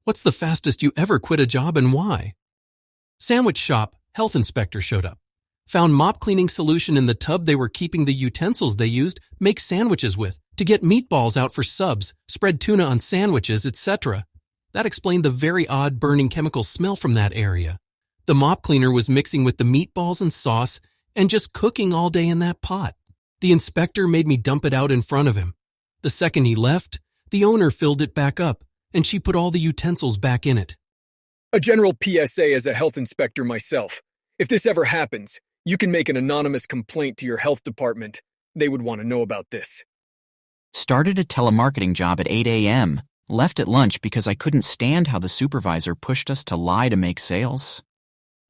What's the fastest you ever quit a job and why? Sandwich shop, health inspector showed up. Found mop cleaning solution in the tub they were keeping the utensils they used make sandwiches with, to get meatballs out for subs, spread tuna on sandwiches, etc. That explained the very odd burning chemical smell from that area. The mop cleaner was mixing with the meatballs and sauce and just cooking all day in that pot. The inspector made me dump it out in front of him. The second he left, the owner filled it back up, and she put all the utensils back in it. A general PSA as a health inspector myself. If this ever happens, you can make an anonymous complaint to your health department. They would want to know about this. Started a telemarketing job at 8 a.m. Left at lunch because I couldn't stand how the supervisor pushed us to lie to make sales.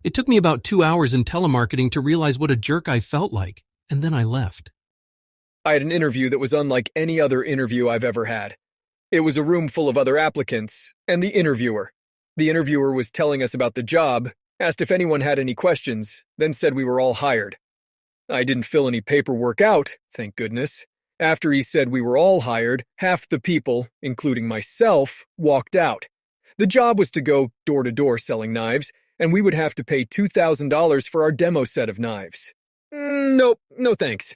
It took me about 2 hours in telemarketing to realize what a jerk I felt like, and then I left. I had an interview that was unlike any other interview I've ever had. It was a room full of other applicants, and the interviewer. The interviewer was telling us about the job, asked if anyone had any questions, then said we were all hired. I didn't fill any paperwork out, thank goodness. After he said we were all hired, half the people, including myself, walked out. The job was to go door to door selling knives, and we would have to pay $2,000 for our demo set of knives. Nope, no thanks.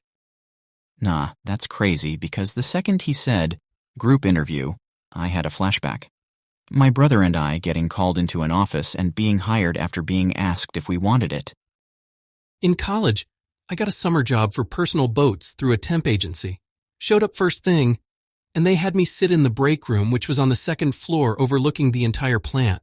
Nah, that's crazy because the second he said, group interview, I had a flashback. My brother and I getting called into an office and being hired after being asked if we wanted it. In college, I got a summer job for personal boats through a temp agency. Showed up first thing, and they had me sit in the break room, which was on the second floor overlooking the entire plant.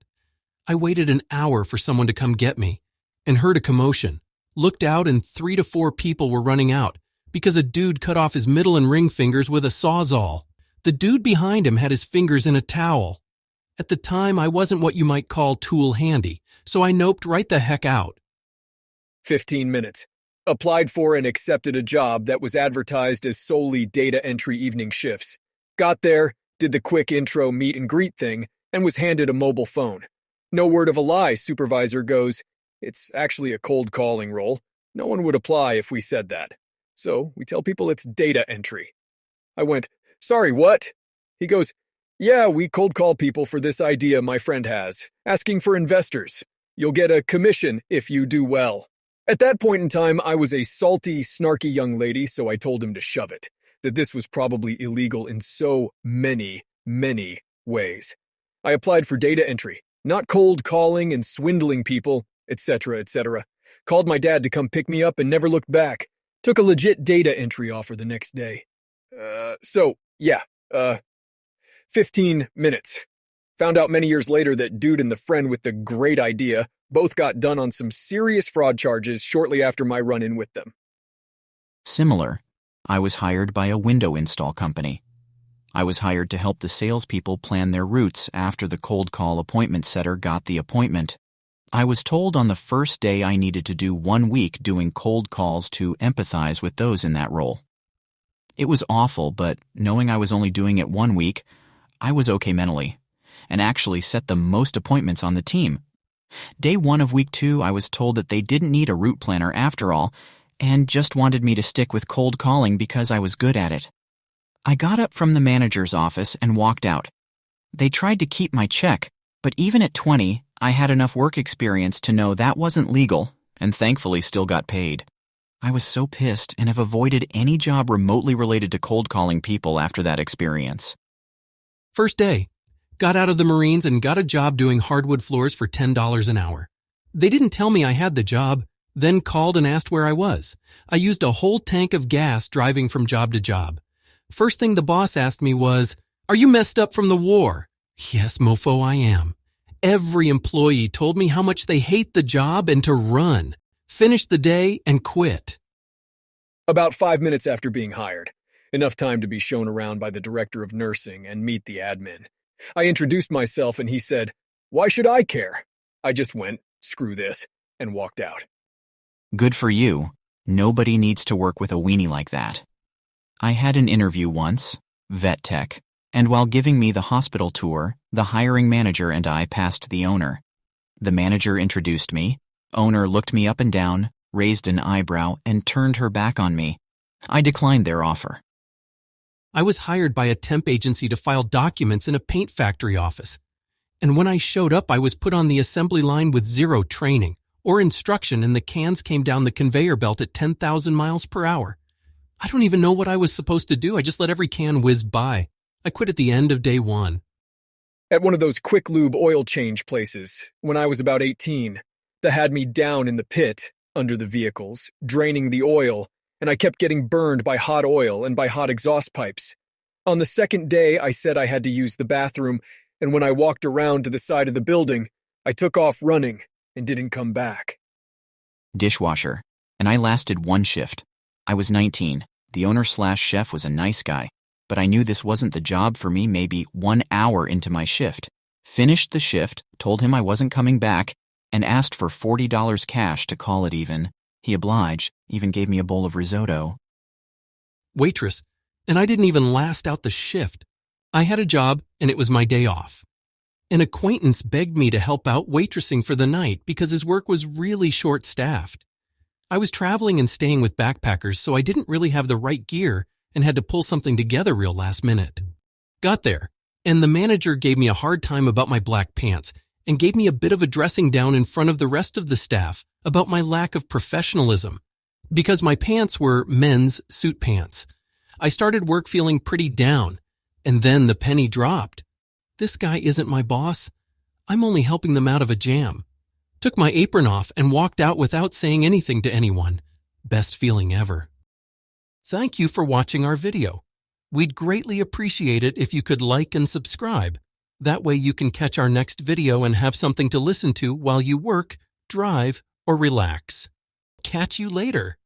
I waited an hour for someone to come get me and heard a commotion. Looked out and 3 to 4 people were running out because a dude cut off his middle and ring fingers with a sawzall. The dude behind him had his fingers in a towel. At the time, I wasn't what you might call tool handy, so I noped right the heck out. 15 minutes. Applied for and accepted a job that was advertised as solely data entry evening shifts. Got there, did the quick intro meet and greet thing, and was handed a mobile phone. No word of a lie, supervisor goes, "It's actually a cold calling role. No one would apply if we said that. So we tell people it's data entry." I went, "Sorry, what?" He goes, "Yeah, we cold call people for this idea my friend has, asking for investors. You'll get a commission if you do well." At that point in time, I was a salty, snarky young lady, so I told him to shove it, that this was probably illegal in so many, many ways. I applied for data entry, not cold calling and swindling people, etc., etc. Called my dad to come pick me up and never looked back. Took a legit data entry offer the next day. 15 minutes. Found out many years later that dude and the friend with the great idea both got done on some serious fraud charges shortly after my run-in with them. Similar, I was hired by a window install company. I was hired to help the salespeople plan their routes after the cold call appointment setter got the appointment. I was told on the first day I needed to do 1 week doing cold calls to empathize with those in that role. It was awful, but knowing I was only doing it 1 week, I was okay mentally, and actually set the most appointments on the team. Day 1 of week 2, I was told that they didn't need a route planner after all, and just wanted me to stick with cold calling because I was good at it. I got up from the manager's office and walked out. They tried to keep my check, but even at 20, I had enough work experience to know that wasn't legal, and thankfully still got paid. I was so pissed and have avoided any job remotely related to cold calling people after that experience. First day, got out of the Marines and got a job doing hardwood floors for $10 an hour. They didn't tell me I had the job, then called and asked where I was. I used a whole tank of gas driving from job to job. First thing the boss asked me was, "Are you messed up from the war?" Yes, mofo, I am. Every employee told me how much they hate the job and to run, finish the day, and quit. About 5 minutes after being hired. Enough time to be shown around by the director of nursing and meet the admin. I introduced myself and he said, "Why should I care?" I just went, "Screw this," and walked out. Good for you. Nobody needs to work with a weenie like that. I had an interview once, vet tech, and while giving me the hospital tour, the hiring manager and I passed the owner. The manager introduced me. Owner looked me up and down, raised an eyebrow, and turned her back on me. I declined their offer. I was hired by a temp agency to file documents in a paint factory office. And when I showed up, I was put on the assembly line with zero training or instruction, and the cans came down the conveyor belt at 10,000 miles per hour. I don't even know what I was supposed to do. I just let every can whiz by. I quit at the end of day 1. At one of those quick lube oil change places, when I was about 18, that had me down in the pit, under the vehicles, draining the oil, and I kept getting burned by hot oil and by hot exhaust pipes. On the second day, I said I had to use the bathroom, and when I walked around to the side of the building, I took off running and didn't come back. Dishwasher. And I lasted 1 shift. I was 19. The owner/chef was a nice guy, but I knew this wasn't the job for me maybe 1 hour into my shift. Finished the shift, told him I wasn't coming back, and asked for $40 cash to call it even. He obliged, even gave me a bowl of risotto. Waitress, and I didn't even last out the shift. I had a job, and it was my day off. An acquaintance begged me to help out waitressing for the night because his work was really short-staffed. I was traveling and staying with backpackers, so I didn't really have the right gear and had to pull something together real last minute. Got there, and the manager gave me a hard time about my black pants and gave me a bit of a dressing down in front of the rest of the staff about my lack of professionalism. Because my pants were men's suit pants, I started work feeling pretty down, and then the penny dropped. This guy isn't my boss. I'm only helping them out of a jam. Took my apron off and walked out without saying anything to anyone. Best feeling ever. Thank you for watching our video. We'd greatly appreciate it if you could like and subscribe. That way you can catch our next video and have something to listen to while you work, drive, or relax. Catch you later.